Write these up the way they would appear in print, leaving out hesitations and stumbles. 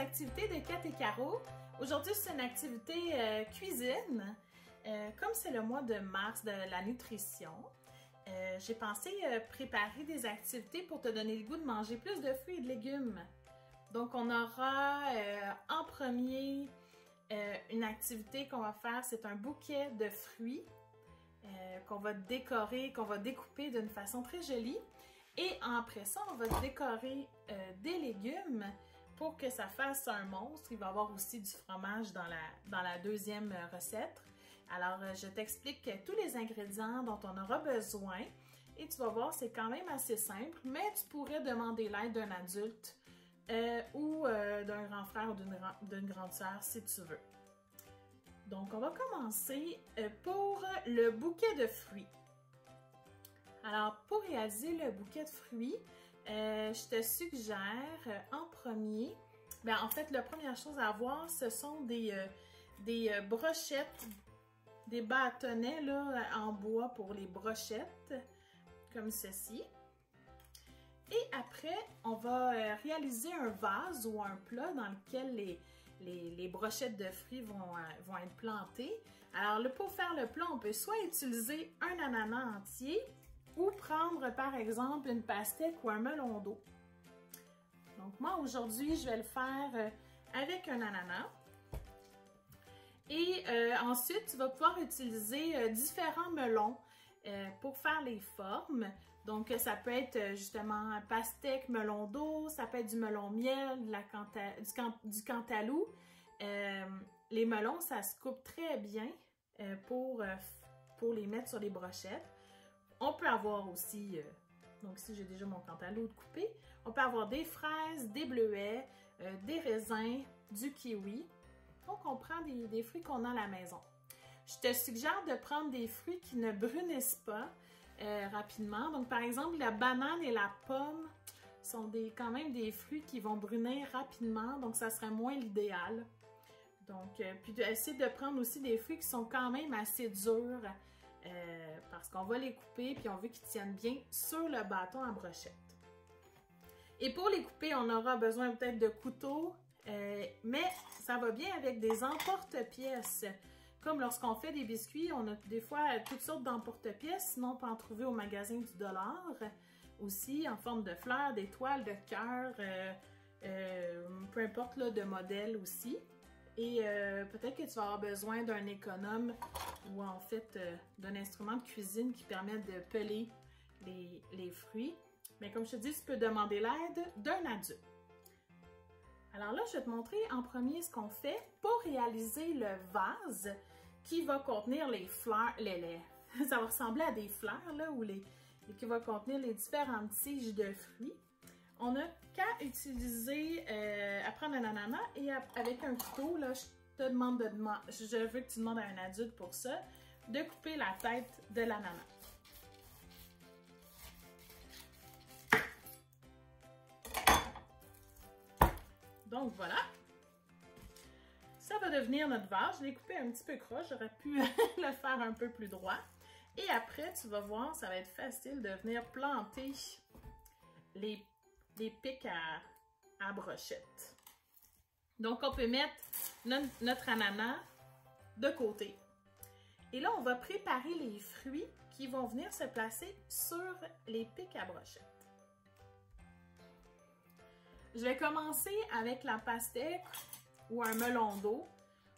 activités de Kat et Caro. Aujourd'hui, c'est une activité cuisine. Comme c'est le mois de mars de la nutrition, j'ai pensé préparer des activités pour te donner le goût de manger plus de fruits et de légumes. Donc, on aura en premier une activité qu'on va faire, c'est un bouquet de fruits qu'on va décorer, qu'on va découper d'une façon très jolie. Et après ça, on va décorer des légumes pour que ça fasse un monstre. Il va y avoir aussi du fromage dans la deuxième recette. Alors, je t'explique tous les ingrédients dont on aura besoin. Et tu vas voir, c'est quand même assez simple, mais tu pourrais demander l'aide d'un adulte ou d'un grand frère ou d'une grande sœur si tu veux. Donc, on va commencer pour le bouquet de fruits. Alors, pour réaliser le bouquet de fruits, je te suggère en premier, en fait, la première chose à avoir, ce sont des brochettes, des bâtonnets là, en bois pour les brochettes, comme ceci. Et après, on va réaliser un vase ou un plat dans lequel les brochettes de fruits vont être plantées. Alors, pour faire le plat, on peut soit utiliser un ananas entier ou prendre, par exemple, une pastèque ou un melon d'eau. Donc, moi, aujourd'hui, je vais le faire avec un ananas. Et ensuite, tu vas pouvoir utiliser différents melons pour faire les formes. Donc, ça peut être justement pastèque, melon d'eau, ça peut être du melon miel, du cantalou. Les melons, ça se coupe très bien pour les mettre sur les brochettes. On peut avoir aussi, donc ici j'ai déjà mon cantaloupe coupé, on peut avoir des fraises, des bleuets, des raisins, du kiwi. Donc on prend des fruits qu'on a à la maison. Je te suggère de prendre des fruits qui ne brunissent pas rapidement. Donc par exemple la banane et la pomme sont quand même des fruits qui vont brunir rapidement, donc ça serait moins l'idéal. Donc puis essayer de prendre aussi des fruits qui sont quand même assez durs. Parce qu'on va les couper puis on veut qu'ils tiennent bien sur le bâton à brochette. Et pour les couper, on aura besoin peut-être de couteaux, mais ça va bien avec des emporte-pièces. Comme lorsqu'on fait des biscuits, on a des fois toutes sortes d'emporte-pièces, sinon on peut en trouver au magasin du dollar. Aussi en forme de fleurs, d'étoiles, de cœurs, peu importe là, de modèle aussi. Et peut-être que tu vas avoir besoin d'un économe ou en fait d'un instrument de cuisine qui permet de peler les fruits. Mais comme je te dis, tu peux demander l'aide d'un adulte. Alors là, je vais te montrer en premier ce qu'on fait pour réaliser le vase qui va contenir les fleurs, ça va ressembler à des fleurs là, qui va contenir les différentes tiges de fruits. On n'a qu'à utiliser, à prendre un ananas et avec un couteau, là, je veux que tu demandes à un adulte pour ça, de couper la tête de l'ananas. Donc voilà, ça va devenir notre vase. Je l'ai coupé un petit peu croche, j'aurais pu le faire un peu plus droit. Et après, tu vas voir, ça va être facile de venir planter les pics à brochette. Donc, on peut mettre notre ananas de côté. Et là, on va préparer les fruits qui vont venir se placer sur les pics à brochette. Je vais commencer avec la pastèque ou un melon d'eau.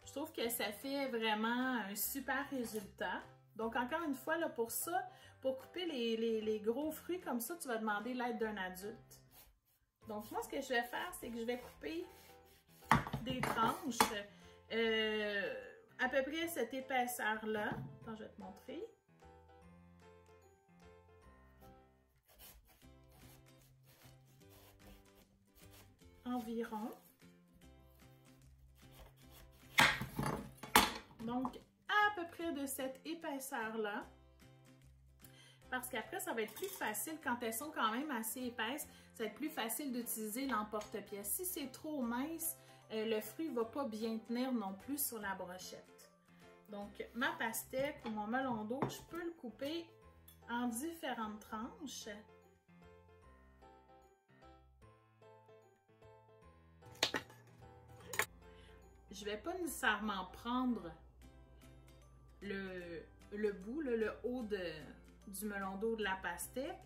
Je trouve que ça fait vraiment un super résultat. Donc, encore une fois, là, pour ça, pour couper les gros fruits comme ça, tu vas demander l'aide d'un adulte. Donc, moi, ce que je vais faire, c'est que je vais couper des tranches à peu près cette épaisseur-là. Attends, je vais te montrer. Environ. Donc, à peu près de cette épaisseur-là. Parce qu'après, ça va être plus facile, quand elles sont quand même assez épaisses, ça va être plus facile d'utiliser l'emporte-pièce. Si c'est trop mince, le fruit ne va pas bien tenir non plus sur la brochette. Donc, ma pastèque ou mon melon d'eau, je peux le couper en différentes tranches. je vais pas nécessairement prendre le bout, là, le haut du melon d'eau de la pastèque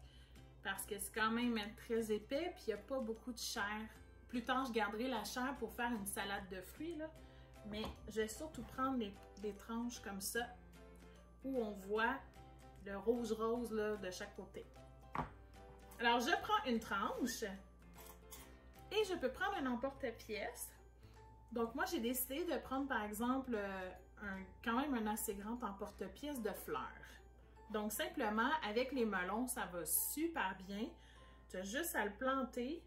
parce que c'est quand même très épais puis il n'y a pas beaucoup de chair. Plus tard, je garderai la chair pour faire une salade de fruits, là, mais je vais surtout prendre des tranches comme ça où on voit le rouge-rose de chaque côté. Alors, je prends une tranche et je peux prendre un emporte-pièce. Donc, moi, j'ai décidé de prendre, par exemple, quand même un assez grand emporte-pièce de fleurs. Donc, simplement, avec les melons, ça va super bien. Tu as juste à le planter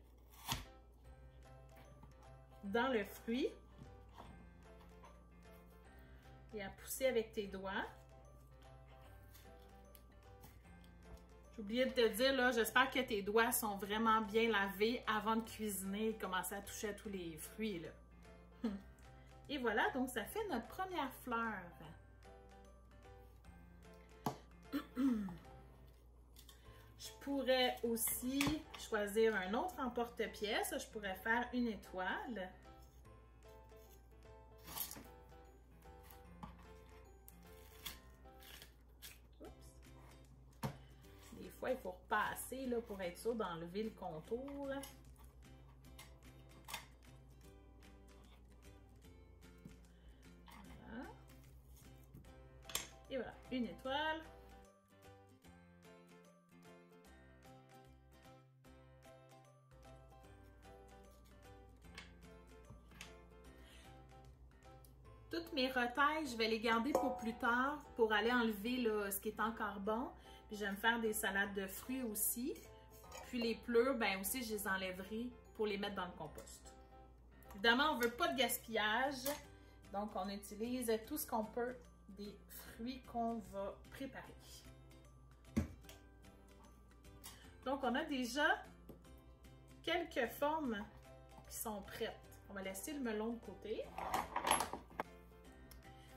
dans le fruit et à pousser avec tes doigts. J'ai oublié de te dire, là, j'espère que tes doigts sont vraiment bien lavés avant de cuisiner et de commencer à toucher à tous les fruits, là. Et voilà, donc ça fait notre première fleur. Je pourrais aussi choisir un autre emporte-pièce. Je pourrais faire une étoile. Oups. Des fois, il faut repasser là, pour être sûr d'enlever le contour. Et voilà, une étoile. Toutes mes retailles, je vais les garder pour plus tard, pour aller enlever là, ce qui est encore bon. Puis je vais me faire des salades de fruits aussi. Puis les pleurs, ben aussi, je les enlèverai pour les mettre dans le compost. Évidemment, on ne veut pas de gaspillage. Donc, on utilise tout ce qu'on peut des fruits qu'on va préparer. Donc, on a déjà quelques formes qui sont prêtes. On va laisser le melon de côté.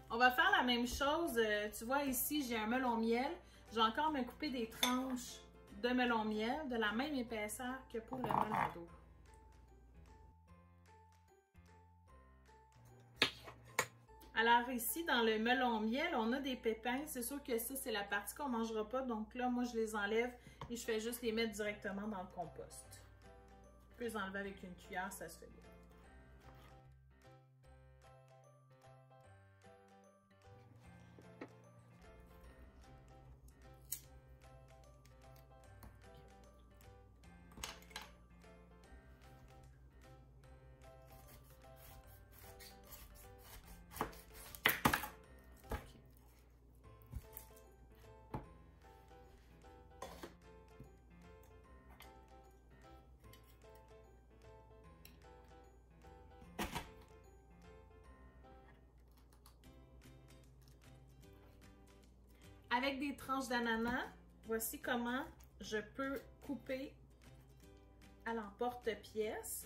On va faire la même chose. Tu vois ici, j'ai un melon miel. Je vais encore me couper des tranches de melon miel de la même épaisseur que pour le melon d'eau. Alors ici, dans le melon miel, on a des pépins. C'est sûr que ça, c'est la partie qu'on ne mangera pas. Donc là, moi, je les enlève et je fais juste les mettre directement dans le compost. Je peux les enlever avec une cuillère, ça se fait bien. Avec des tranches d'ananas, voici comment je peux couper à l'emporte-pièce.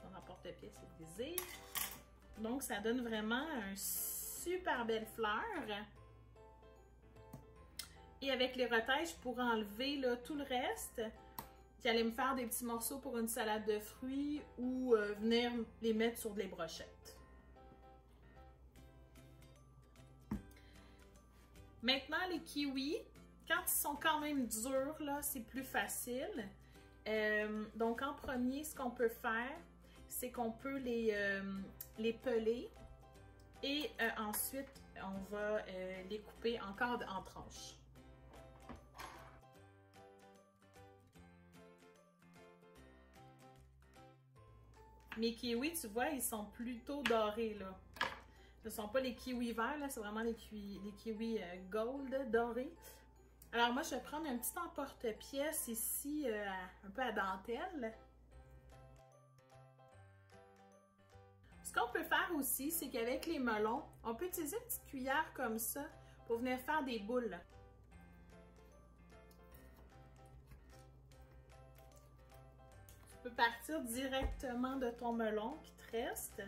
Mon emporte-pièce est brisé. Donc, ça donne vraiment une super belle fleur. Et avec les retailles, je pourrais enlever là, tout le reste. Qui allait me faire des petits morceaux pour une salade de fruits ou venir les mettre sur des brochettes. Maintenant, les kiwis, quand ils sont quand même durs, là, c'est plus facile. Donc, en premier, ce qu'on peut faire, c'est qu'on peut les peler et ensuite, on va les couper encore en tranches. Mes kiwis, tu vois, ils sont plutôt dorés, là. Ce ne sont pas les kiwis verts, là, c'est vraiment les kiwis gold dorés. Alors moi, je vais prendre un petit emporte-pièce ici, un peu à dentelle. Ce qu'on peut faire aussi, c'est qu'avec les melons, on peut utiliser une petite cuillère comme ça pour venir faire des boules. Tu peux partir directement de ton melon qui te reste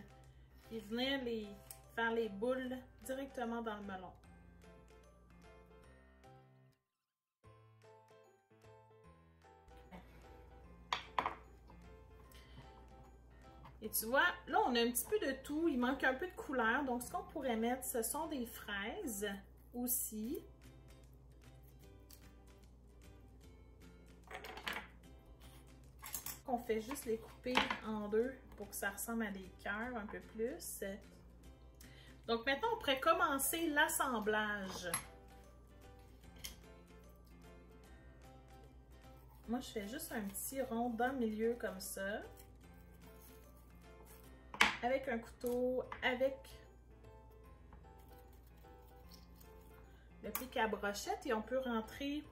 et venir faire les boules directement dans le melon. Et tu vois, là, on a un petit peu de tout. Il manque un peu de couleur. Donc, ce qu'on pourrait mettre, ce sont des fraises aussi. On fait juste les couper en deux pour que ça ressemble à des cœurs un peu plus. Donc, maintenant, on pourrait commencer l'assemblage. Moi, je fais juste un petit rond dans le milieu comme ça. Avec un couteau, avec le pic à brochette et on peut rentrer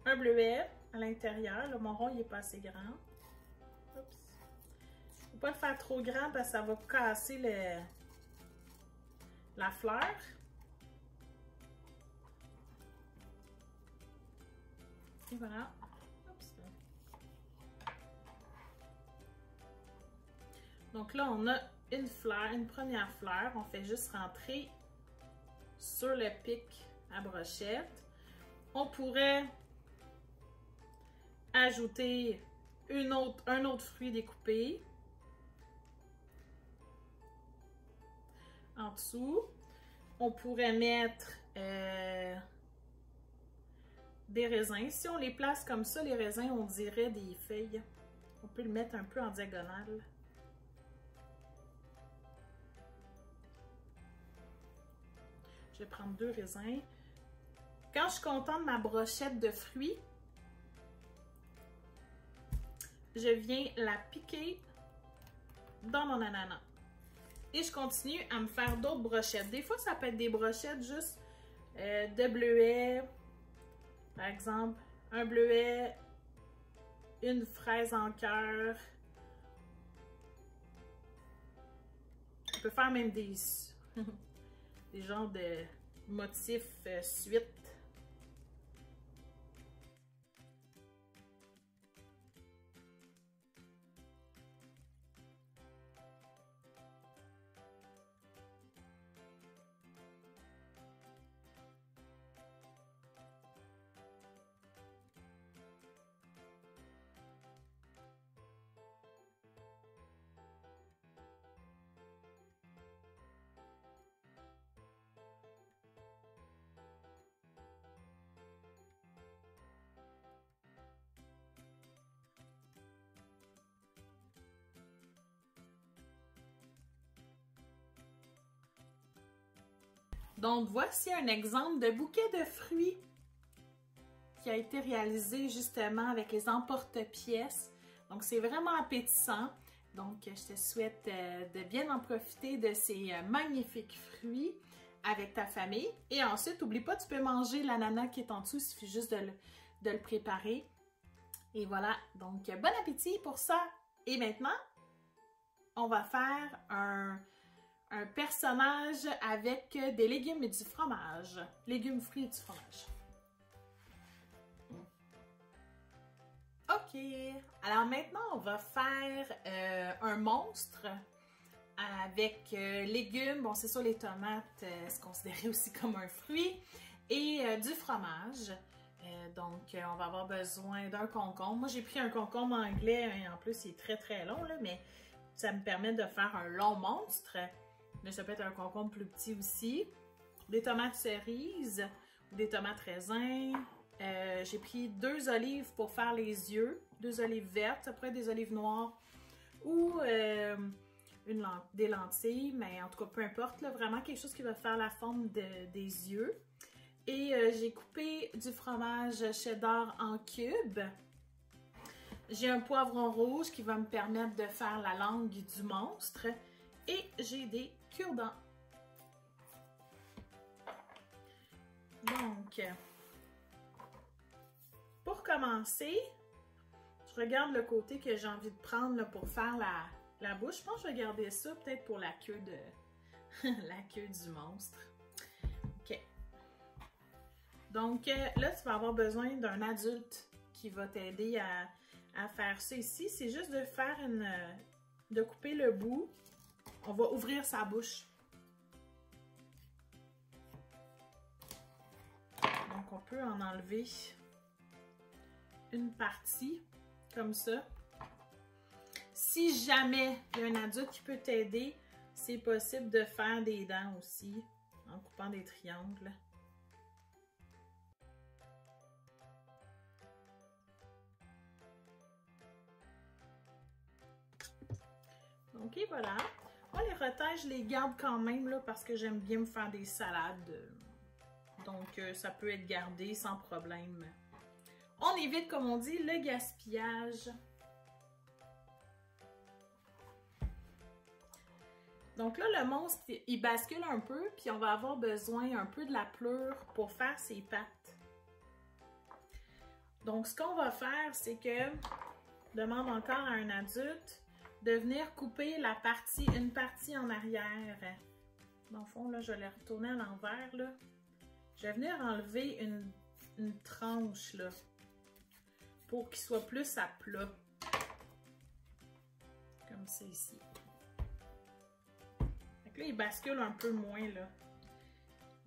un bleuet à l'intérieur. Là, mon rond, il n'est pas assez grand. Oups. Il ne faut pas le faire trop grand parce que ça va casser la fleur. Et voilà. Oups. Donc là, on a une fleur, une première fleur. On fait juste rentrer sur le pic à brochette. On pourrait ajouter un autre fruit découpé en dessous. On pourrait mettre des raisins. Si on les place comme ça, les raisins, on dirait des feuilles. On peut le mettre un peu en diagonale. Je vais prendre 2 raisins. Quand je suis contente de ma brochette de fruits, je viens la piquer dans mon ananas. Et je continue à me faire d'autres brochettes. Des fois, ça peut être des brochettes juste de bleuets. Par exemple, un bleuet, une fraise en cœur. On peut faire même des genres de motifs suite. Donc, voici un exemple de bouquet de fruits qui a été réalisé justement avec les emporte-pièces. Donc, c'est vraiment appétissant. Donc, je te souhaite de bien en profiter de ces magnifiques fruits avec ta famille. Et ensuite, n'oublie pas, tu peux manger l'ananas qui est en dessous. Il suffit juste de le préparer. Et voilà. Donc, bon appétit pour ça. Et maintenant, on va faire un personnage avec des légumes et du fromage. Légumes, fruits et du fromage. OK. Alors maintenant, on va faire un monstre avec légumes. Bon, c'est sûr, les tomates, c'est considéré aussi comme un fruit. Et du fromage. Donc, on va avoir besoin d'un concombre. Moi, j'ai pris un concombre anglais. Hein, en plus, il est très, très long, là, mais ça me permet de faire un long monstre. Mais ça peut être un concombre plus petit aussi. Des tomates cerises ou des tomates raisins. J'ai pris 2 olives pour faire les yeux. 2 olives vertes, ça pourrait être des olives noires ou des lentilles. Mais en tout cas, peu importe. Là, vraiment quelque chose qui va faire la forme des yeux. Et j'ai coupé du fromage cheddar en cubes. J'ai un poivron rouge qui va me permettre de faire la langue du monstre. Et j'ai des cure-dents. Donc, pour commencer, je regarde le côté que j'ai envie de prendre là, pour faire la bouche. Je pense que je vais garder ça peut-être pour la queue la queue du monstre. OK. Donc, là, tu vas avoir besoin d'un adulte qui va t'aider à faire ça ici. C'est juste de faire de couper le bout. On va ouvrir sa bouche. Donc, on peut en enlever une partie, comme ça. Si jamais il y a un adulte qui peut t'aider, c'est possible de faire des dents aussi en coupant des triangles. Donc voilà. Moi, les retails, je les garde quand même là, parce que j'aime bien me faire des salades. Donc, ça peut être gardé sans problème. On évite, comme on dit, le gaspillage. Donc là, le monstre, il bascule un peu, puis on va avoir besoin un peu de la pleure pour faire ses pattes. Donc, ce qu'on va faire, c'est que, demande encore à un adulte de venir couper une partie en arrière. Dans le fond, là, je l'ai retourné à l'envers, là. Je vais venir enlever une tranche, là, pour qu'il soit plus à plat. Comme ça ici. Donc là, il bascule un peu moins, là.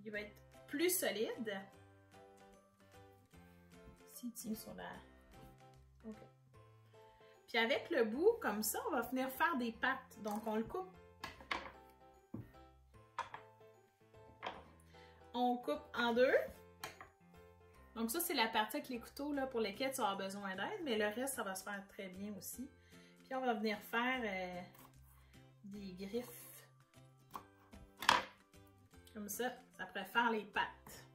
Il va être plus solide. S'il tient sur la... OK. Puis avec le bout, comme ça, on va venir faire des pattes. Donc, on le coupe. On coupe en deux. Donc ça, c'est la partie avec les couteaux là, pour lesquels tu vas avoir besoin d'aide, mais le reste, ça va se faire très bien aussi. Puis on va venir faire des griffes. Comme ça pourrait faire les pattes.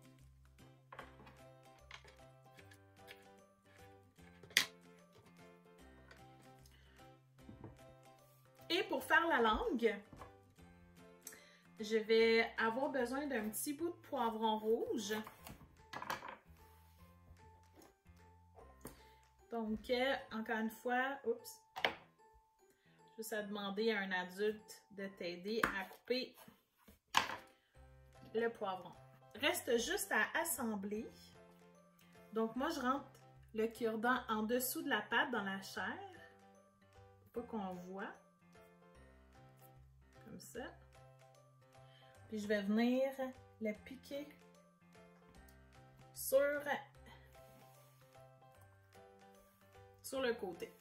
Et pour faire la langue, je vais avoir besoin d'un petit bout de poivron rouge. Donc, encore une fois, oups, juste à demander à un adulte de t'aider à couper le poivron. Reste juste à assembler. Donc, moi, je rentre le cure-dent en dessous de la pâte dans la chair. Pour pas qu'on voit. Comme ça. Puis, je vais venir le piquer sur le côté.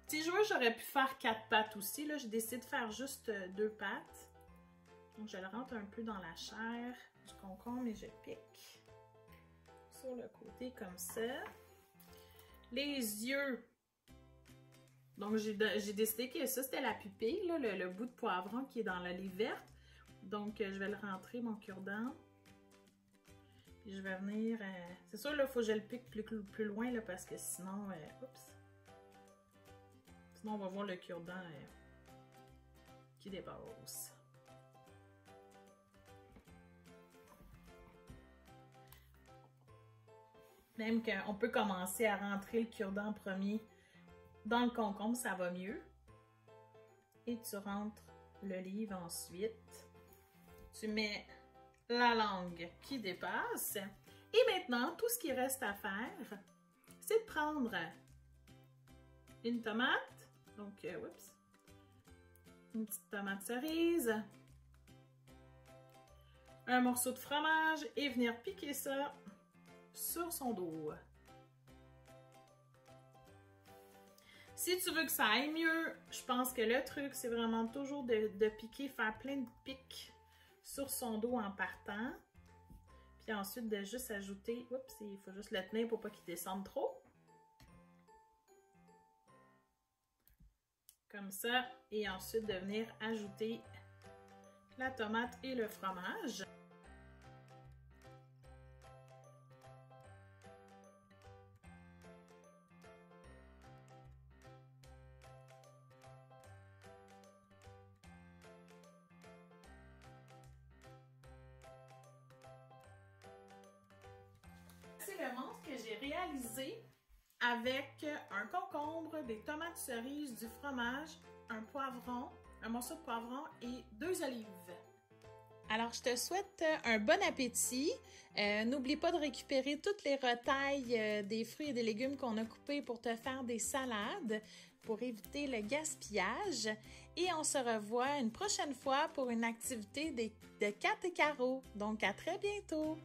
Si je veux, j'aurais pu faire 4 pattes aussi. Là, j'ai décidé de faire juste 2 pattes. Donc, je le rentre un peu dans la chair du concombre et je pique sur le côté comme ça. Les yeux. Donc, j'ai décidé que ça, c'était la pupille, là, le bout de poivron qui est dans l'olive verte. Donc, je vais le rentrer, mon cure-dent. Puis, je vais venir... c'est sûr, là, il faut que je le pique plus loin, là, parce que sinon... oups! Sinon, on va voir le cure-dent qui dépasse. Même qu'on peut commencer à rentrer le cure-dent en premier dans le concombre, ça va mieux. Et tu rentres l'olive ensuite. Tu mets la langue qui dépasse. Et maintenant, tout ce qui reste à faire, c'est de prendre une tomate. Donc, oups, une petite tomate cerise. Un morceau de fromage et venir piquer ça sur son dos. Si tu veux que ça aille mieux, je pense que le truc, c'est vraiment toujours de piquer, faire plein de pics sur son dos en partant. Puis ensuite, de juste ajouter... Oups, il faut juste le tenir pour pas qu'il descende trop. Comme ça. Et ensuite, de venir ajouter la tomate et le fromage. C'est le monstre que j'ai réalisé avec un concombre, des tomates cerises, du fromage, un poivron, un morceau de poivron et 2 olives. Alors, je te souhaite un bon appétit. N'oublie pas de récupérer toutes les retailles des fruits et des légumes qu'on a coupés pour te faire des salades pour éviter le gaspillage. Et on se revoit une prochaine fois pour une activité de 4 et carreaux. Donc, à très bientôt!